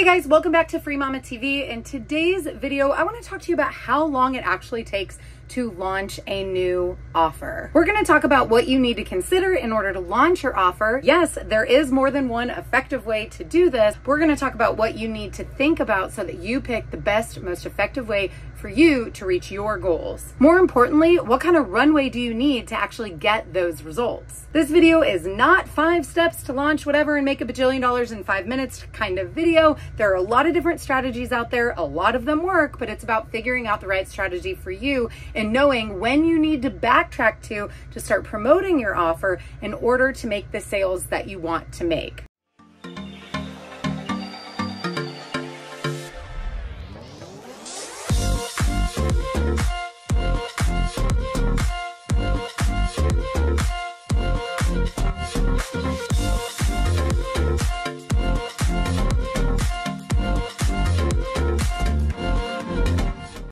guys, welcome back to Free Mama TV. In today's video, I want to talk to you about how long it actually takes to launch a new offer. We're going to talk about what you need to consider in order to launch your offer. Yes, there is more than one effective way to do this. We're going to talk about what you need to think about so that you pick the best, most effective way for you to reach your goals. More importantly, what kind of runway do you need to actually get those results? This video is not 5 steps to launch whatever and make $1 bajillion in 5 minutes kind of video. There are a lot of different strategies out there. A lot of them work, but it's about figuring out the right strategy for you and knowing when you need to backtrack to start promoting your offer in order to make the sales that you want to make.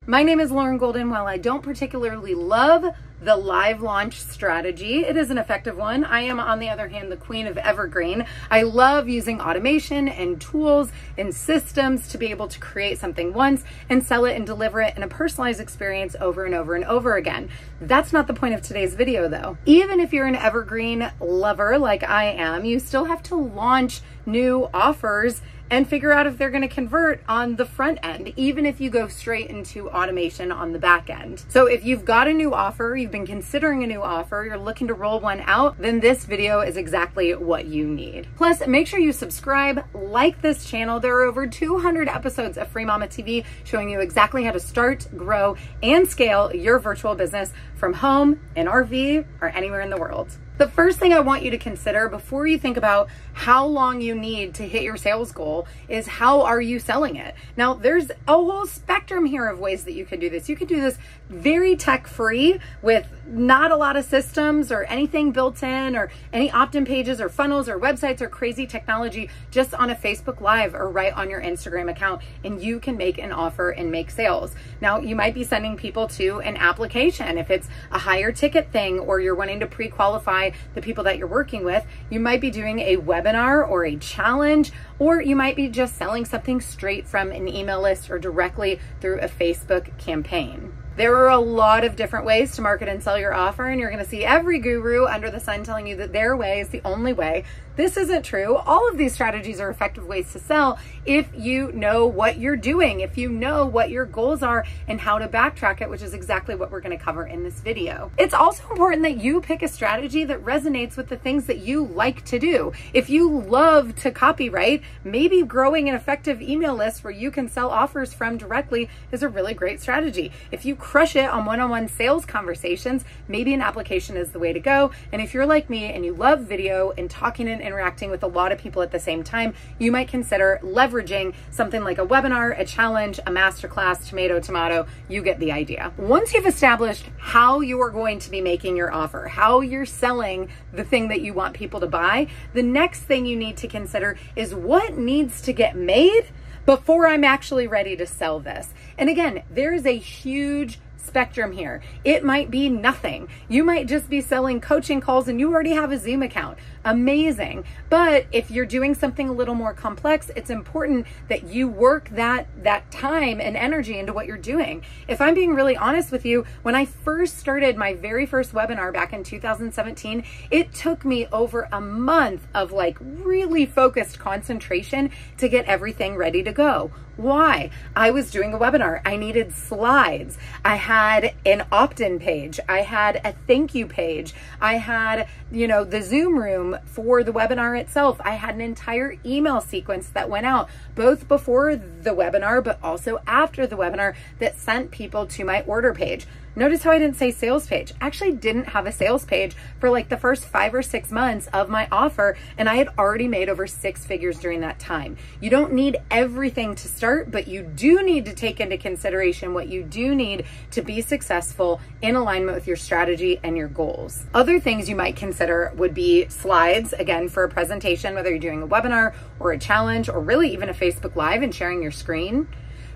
My name is Lauren Golden. While I don't particularly love the live launch strategy, it is an effective one. I am, on the other hand, the queen of Evergreen. I love using automation and tools and systems to be able to create something once and sell it and deliver it in a personalized experience over and over and over again. That's not the point of today's video, though. Even if you're an Evergreen lover like I am, you still have to launch new offers and figure out if they're going to convert on the front end, even if you go straight into automation on the back end. So if you've got a new offer, you've been considering a new offer, you're looking to roll one out, then this video is exactly what you need. Plus, make sure you subscribe, like this channel. There are over 200 episodes of Free Mama TV showing you exactly how to start, grow, and scale your virtual business from home, an RV, or anywhere in the world. The first thing I want you to consider before you think about how long you need to hit your sales goal is how are you selling it? Now, there's a whole spectrum here of ways that you can do this. You can do this very tech-free with not a lot of systems or anything built in or any opt-in pages or funnels or websites or crazy technology, just on a Facebook Live or right on your Instagram account, and you can make an offer and make sales. Now, you might be sending people to an application. If it's a higher ticket thing or you're wanting to pre-qualify the people that you're working with, you might be doing a webinar or a challenge, or you might be just selling something straight from an email list or directly through a Facebook campaign. There are a lot of different ways to market and sell your offer, and you're going to see every guru under the sun telling you that their way is the only way. This isn't true. All of these strategies are effective ways to sell if you know what you're doing, if you know what your goals are and how to backtrack it, which is exactly what we're going to cover in this video. It's also important that you pick a strategy that resonates with the things that you like to do. If you love to copywrite, maybe growing an effective email list where you can sell offers from directly is a really great strategy. If you crush it on one-on-one sales conversations, maybe an application is the way to go. And if you're like me and you love video and talking and interacting with a lot of people at the same time, you might consider leveraging something like a webinar, a challenge, a masterclass, tomato. You get the idea. Once you've established how you are going to be making your offer, how you're selling the thing that you want people to buy, the next thing you need to consider is what needs to get made before I'm actually ready to sell this. And again, there is a huge spectrum here. It might be nothing. You might just be selling coaching calls and you already have a Zoom account. Amazing. But if you're doing something a little more complex, it's important that you work that time and energy into what you're doing. If I'm being really honest with you, when I first started my very first webinar back in 2017, it took me over a month of like really focused concentration to get everything ready to go. Why? I was doing a webinar. I needed slides. I had an opt-in page. I had a thank you page. I had, the Zoom room for the webinar itself. I had an entire email sequence that went out both before the webinar, but also after the webinar that sent people to my order page. Notice how I didn't say sales page. I actually didn't have a sales page for like the first 5 or 6 months of my offer, and I had already made over 6 figures during that time. You don't need everything to start, but you do need to take into consideration what you do need to be successful in alignment with your strategy and your goals. Other things you might consider would be slides, again, for a presentation, whether you're doing a webinar or a challenge or really even a Facebook Live and sharing your screen.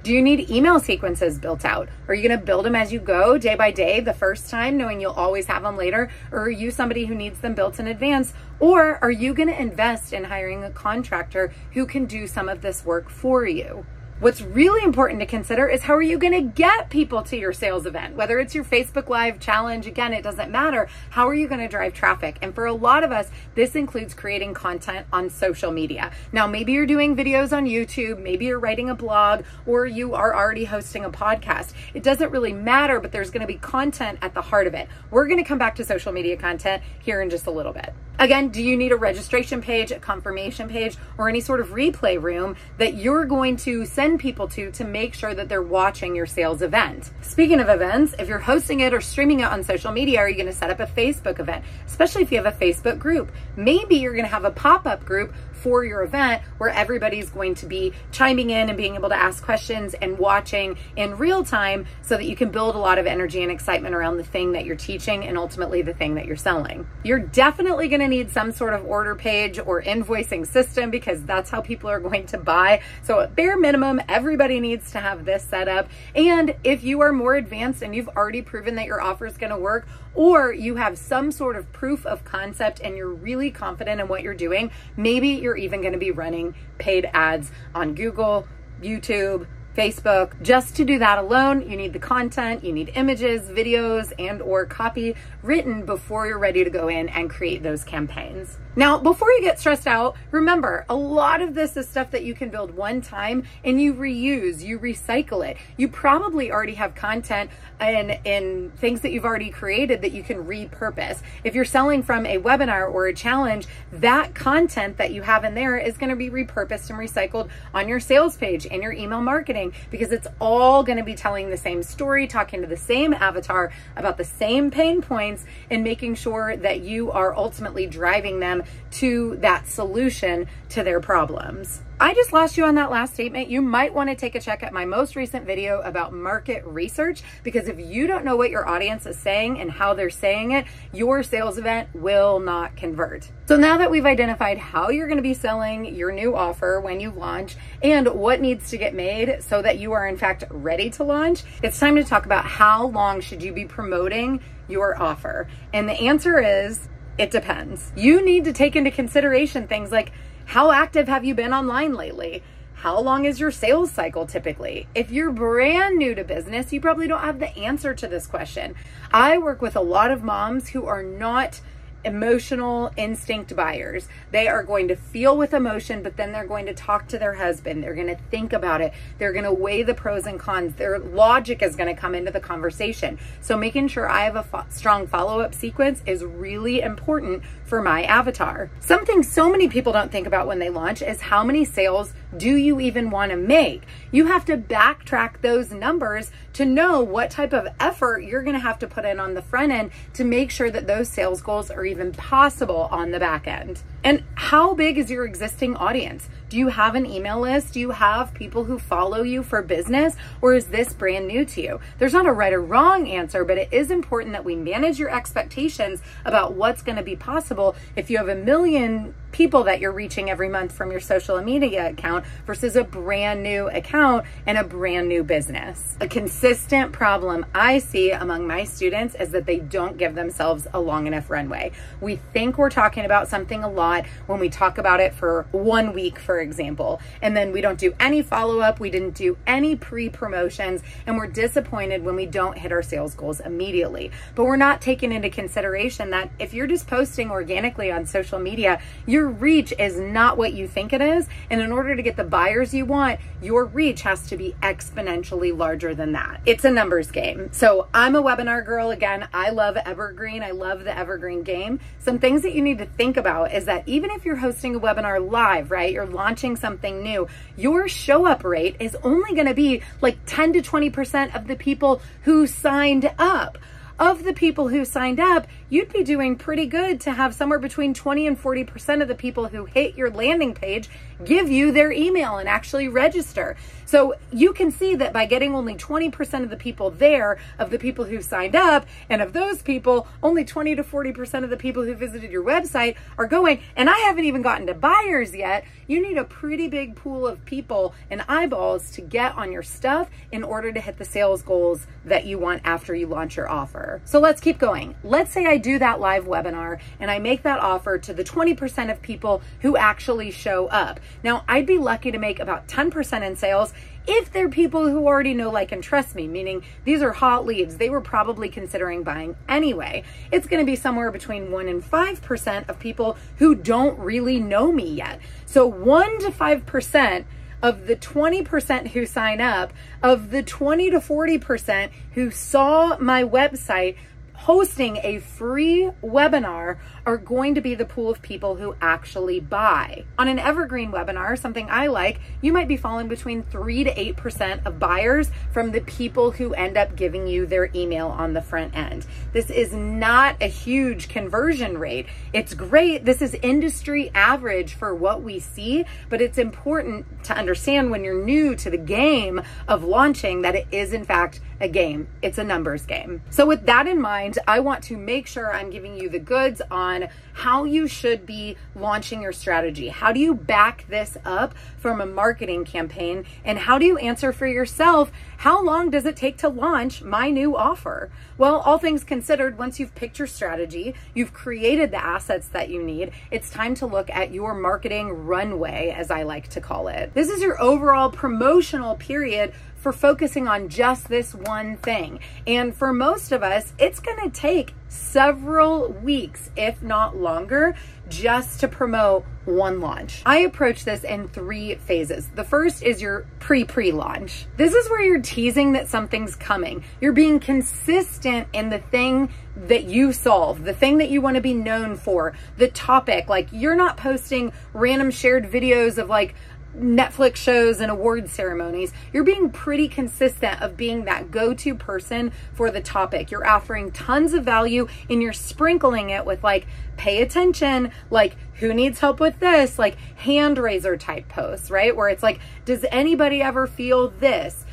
Do you need email sequences built out? Are you going to build them as you go, day by day, the first time, knowing you'll always have them later? Or are you somebody who needs them built in advance? Or are you going to invest in hiring a contractor who can do some of this work for you? What's really important to consider is how are you going to get people to your sales event? Whether it's your Facebook Live challenge, again, it doesn't matter. How are you going to drive traffic? And for a lot of us, this includes creating content on social media. Now, maybe you're doing videos on YouTube, maybe you're writing a blog, or you are already hosting a podcast. It doesn't really matter, but there's going to be content at the heart of it. We're going to come back to social media content here in just a little bit. Again, do you need a registration page, a confirmation page, or any sort of replay room that you're going to send people to make sure that they're watching your sales event? Speaking of events, if you're hosting it or streaming it on social media, are you going to set up a Facebook event? Especially if you have a Facebook group. Maybe you're going to have a pop-up group for your event where everybody's going to be chiming in and being able to ask questions and watching in real time so that you can build a lot of energy and excitement around the thing that you're teaching and ultimately the thing that you're selling. You're definitely going to need some sort of order page or invoicing system because that's how people are going to buy. So at bare minimum, everybody needs to have this set up. And if you are more advanced and you've already proven that your offer is going to work, or you have some sort of proof of concept and you're really confident in what you're doing, maybe you're even going to be running paid ads on Google, YouTube, Facebook. Just to do that alone, you need the content, you need images, videos, and or copy written before you're ready to go in and create those campaigns. Now, before you get stressed out, remember, a lot of this is stuff that you can build one time and you reuse, you recycle it. You probably already have content in things that you've already created that you can repurpose. If you're selling from a webinar or a challenge, that content that you have in there is going to be repurposed and recycled on your sales page and your email marketing, because it's all going to be telling the same story, talking to the same avatar about the same pain points, and making sure that you are ultimately driving them to that solution to their problems. I just lost you on that last statement. You might want to take a check at my most recent video about market research, because if you don't know what your audience is saying and how they're saying it, your sales event will not convert. So now that we've identified how you're going to be selling your new offer when you launch and what needs to get made so that you are in fact ready to launch, it's time to talk about how long should you be promoting your offer. And the answer is, it depends. You need to take into consideration things like, how active have you been online lately? How long is your sales cycle typically? If you're brand new to business, you probably don't have the answer to this question. I work with a lot of moms who are not emotional instinct buyers. They are going to feel with emotion, but then they're going to talk to their husband. They're going to think about it. They're going to weigh the pros and cons. Their logic is going to come into the conversation. So making sure I have a strong follow-up sequence is really important for my avatar. Something so many people don't think about when they launch is how many sales do you even want to make? You have to backtrack those numbers to know what type of effort you're going to have to put in on the front end to make sure that those sales goals are even possible on the back end. And how big is your existing audience? Do you have an email list? Do you have people who follow you for business? Or is this brand new to you? There's not a right or wrong answer, but it is important that we manage your expectations about what's going to be possible if you have 1 million people that you're reaching every month from your social media account versus a brand new account and a brand new business. A consistent problem I see among my students is that they don't give themselves a long enough runway. We think we're talking about something a lot when we talk about it for 1 week, for example, and then we don't do any follow-up, we didn't do any pre-promotions, and we're disappointed when we don't hit our sales goals immediately. But we're not taking into consideration that if you're just posting organically on social media, your reach is not what you think it is, and in order to get the buyers you want, your reach has to be exponentially larger than that. It's a numbers game. So I'm a webinar girl. Again, I love Evergreen. I love the Evergreen game. Some things that you need to think about is that even if you're hosting a webinar live, right, you're launching something new, your show up rate is only going to be like 10 to 20% of the people who signed up. of the people who signed up, you'd be doing pretty good to have somewhere between 20 and 40% of the people who hit your landing page give you their email and actually register. So you can see that by getting only 20% of the people there, of the people who signed up, and of those people, only 20 to 40% of the people who visited your website are going, and I haven't even gotten to buyers yet. You need a pretty big pool of people and eyeballs to get on your stuff in order to hit the sales goals that you want after you launch your offer. So let's keep going. Let's say I do that live webinar and I make that offer to the 20% of people who actually show up. Now, I'd be lucky to make about 10% in sales if they're people who already know, like, and trust me, meaning these are hot leads. They were probably considering buying anyway. It's going to be somewhere between 1 and 5% of people who don't really know me yet. So 1 to 5% of the 20% who sign up, of the 20 to 40% who saw my website hosting a free webinar, are going to be the pool of people who actually buy. On an evergreen webinar, something I like, you might be falling between 3 to 8% of buyers from the people who end up giving you their email on the front end. This is not a huge conversion rate. It's great. This is industry average for what we see, but it's important to understand when you're new to the game of launching that it is in fact a game. It's a numbers game. So with that in mind, I want to make sure I'm giving you the goods on how you should be launching your strategy. How do you back this up from a marketing campaign? And how do you answer for yourself, how long does it take to launch my new offer? Well, all things considered, once you've picked your strategy, you've created the assets that you need, it's time to look at your marketing runway, as I like to call it. This is your overall promotional period for focusing on just this one thing. And for most of us, it's going to take several weeks, if not longer, just to promote one launch. I approach this in 3 phases. The first is your pre-launch. This is where you're teasing that something's coming. You're being consistent in the thing that you solve, the thing that you want to be known for, the topic. Like, you're not posting random shared videos of like Netflix shows and award ceremonies. You're being pretty consistent of being that go-to person for the topic. You're offering tons of value and you're sprinkling it with like, pay attention, like, who needs help with this? Like hand raiser type posts, right? Where it's like, does anybody ever feel this?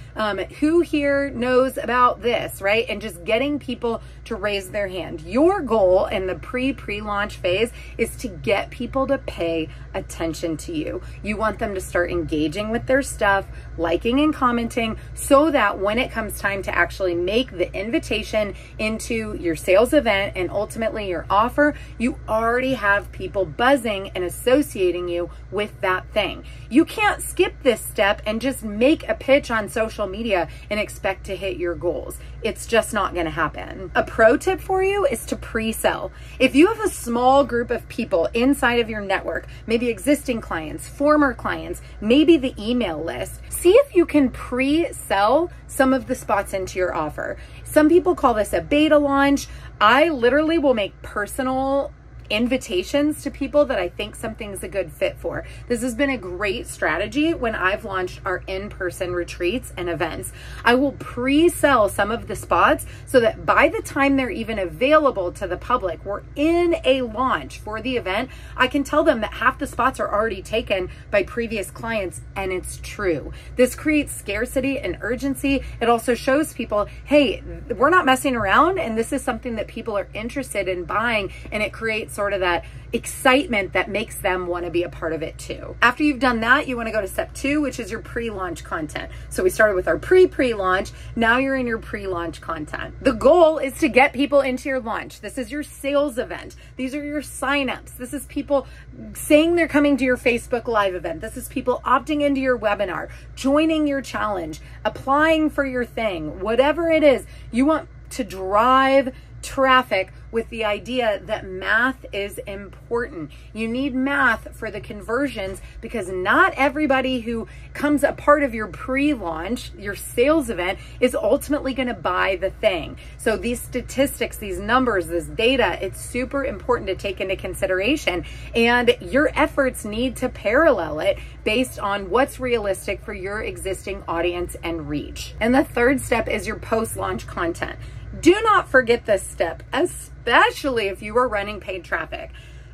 Who here knows about this, right? And just getting people to raise their hand. Your goal in the pre-launch phase is to get people to pay attention to you. You want them to start engaging with their stuff, liking and commenting, so that when it comes time to actually make the invitation into your sales event and ultimately your offer, you already have people buzzing and associating you with that thing. You can't skip this step and just make a pitch on social media and expect to hit your goals. It's just not going to happen. A pro tip for you is to pre-sell. If you have a small group of people inside of your network, maybe existing clients, former clients, maybe the email list, see if you can pre-sell some of the spots into your offer. Some people call this a beta launch. I literally will make personal invitations to people that I think something's a good fit for. This has been a great strategy when I've launched our in-person retreats and events. I will pre-sell some of the spots so that by the time they're even available to the public, we're in a launch for the event, I can tell them that half the spots are already taken by previous clients, and it's true. This creates scarcity and urgency. It also shows people, hey, we're not messing around, and this is something that people are interested in buying, and it creates sort of that excitement that makes them want to be a part of it too. After you've done that, you want to go to step 2, which is your pre-launch content. So we started with our pre-launch. Now you're in your pre-launch content. The goal is to get people into your launch. This is your sales event. These are your signups. This is people saying they're coming to your Facebook Live event. This is people opting into your webinar, joining your challenge, applying for your thing, whatever it is. You want to drive traffic with the idea that math is important. You need math for the conversions because not everybody who comes a part of your pre-launch, your sales event, is ultimately going to buy the thing. So these statistics, these numbers, this data, it's super important to take into consideration, and your efforts need to parallel it based on what's realistic for your existing audience and reach. And the third step is your post-launch content. Do not forget this step, especially if you are running paid traffic.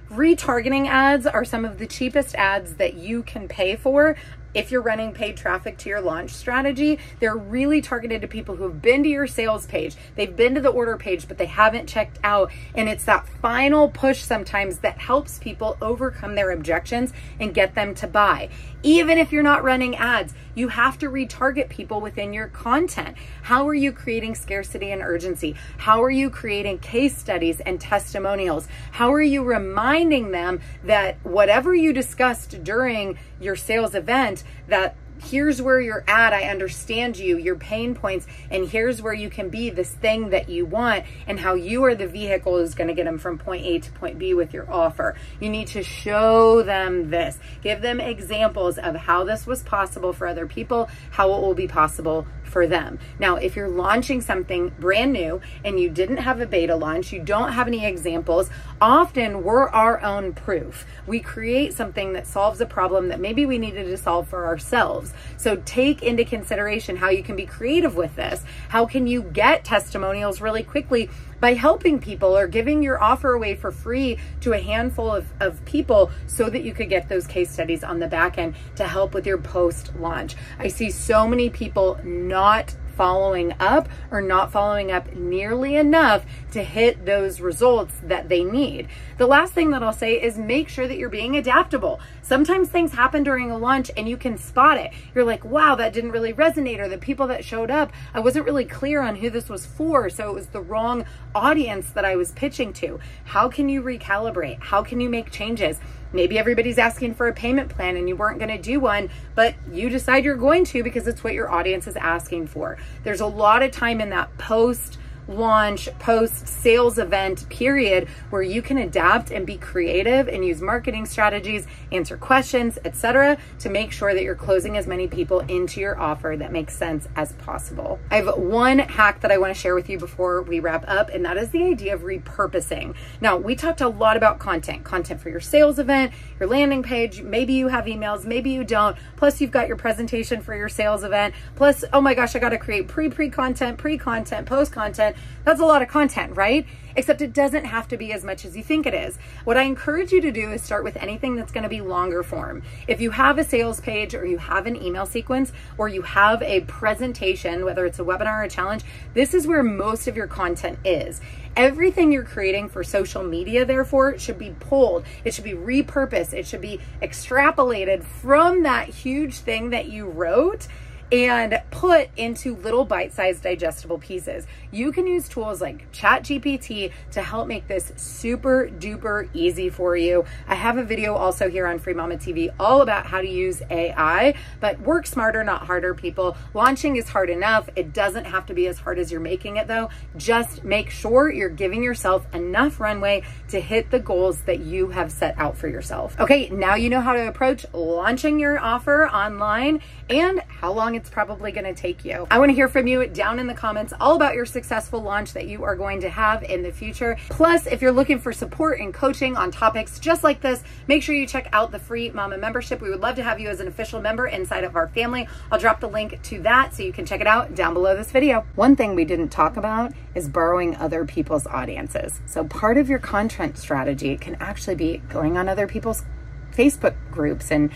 Retargeting ads are some of the cheapest ads that you can pay for. If you're running paid traffic to your launch strategy, they're really targeted to people who have been to your sales page. They've been to the order page, but they haven't checked out. And it's that final push sometimes that helps people overcome their objections and get them to buy. Even if you're not running ads, you have to retarget people within your content. How are you creating scarcity and urgency? How are you creating case studies and testimonials? How are you reminding them that whatever you discussed during your sales event, that here's where you're at, I understand you, your pain points, and here's where you can be this thing that you want, and how you are the vehicle is going to get them from point A to point B with your offer. You need to show them this. Give them examples of how this was possible for other people, how it will be possible for them. Now, if you're launching something brand new and you didn't have a beta launch, you don't have any examples, often we're our own proof. We create something that solves a problem that maybe we needed to solve for ourselves. So take into consideration how you can be creative with this. How can you get testimonials really quickly by helping people or giving your offer away for free to a handful of people so that you could get those case studies on the back end to help with your post launch. I see so many people not following up or not following up nearly enough to hit those results that they need. The last thing that I'll say is make sure that you're being adaptable. Sometimes things happen during a launch and you can spot it. You're like, wow, that didn't really resonate, or the people that showed up, I wasn't really clear on who this was for, so it was the wrong audience that I was pitching to. How can you recalibrate? How can you make changes? Maybe everybody's asking for a payment plan and you weren't going to do one, but you decide you're going to because it's what your audience is asking for. There's a lot of time in that post-launch, post-sales event period where you can adapt and be creative and use marketing strategies, answer questions, etc., to make sure that you're closing as many people into your offer that makes sense as possible. I have one hack that I want to share with you before we wrap up, and that is the idea of repurposing. Now, we talked a lot about content for your sales event, your landing page. Maybe you have emails, maybe you don't. Plus, you've got your presentation for your sales event. Plus, oh my gosh, I got to create pre-content, post-content. That's a lot of content, right? Except it doesn't have to be as much as you think it is. What I encourage you to do is start with anything that's going to be longer form. If you have a sales page, or you have an email sequence, or you have a presentation, whether it's a webinar or a challenge, this is where most of your content is. Everything you're creating for social media, therefore, should be pulled. It should be repurposed. It should be extrapolated from that huge thing that you wrote and put into little bite-sized digestible pieces. You can use tools like ChatGPT to help make this super duper easy for you. I have a video also here on Free Mama TV all about how to use AI, but work smarter, not harder, people. Launching is hard enough. It doesn't have to be as hard as you're making it though. Just make sure you're giving yourself enough runway to hit the goals that you have set out for yourself. Okay, now you know how to approach launching your offer online and how long it's probably going to take you. I want to hear from you down in the comments all about your successful launch that you are going to have in the future. Plus, if you're looking for support and coaching on topics just like this, make sure you check out the Free Mama membership. We would love to have you as an official member inside of our family. I'll drop the link to that so you can check it out down below this video. One thing we didn't talk about is borrowing other people's audiences. So part of your content strategy can actually be going on other people's Facebook groups and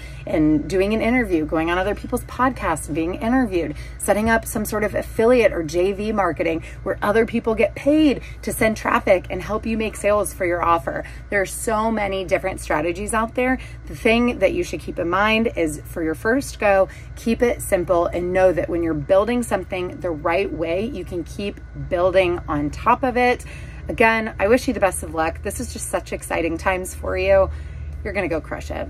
doing an interview, going on other people's podcasts and being interviewed, setting up some sort of affiliate or JV marketing where other people get paid to send traffic and help you make sales for your offer. There are so many different strategies out there. The thing that you should keep in mind is for your first go, keep it simple and know that when you're building something the right way, you can keep building on top of it. Again, I wish you the best of luck. This is just such exciting times for you. You're going to go crush it.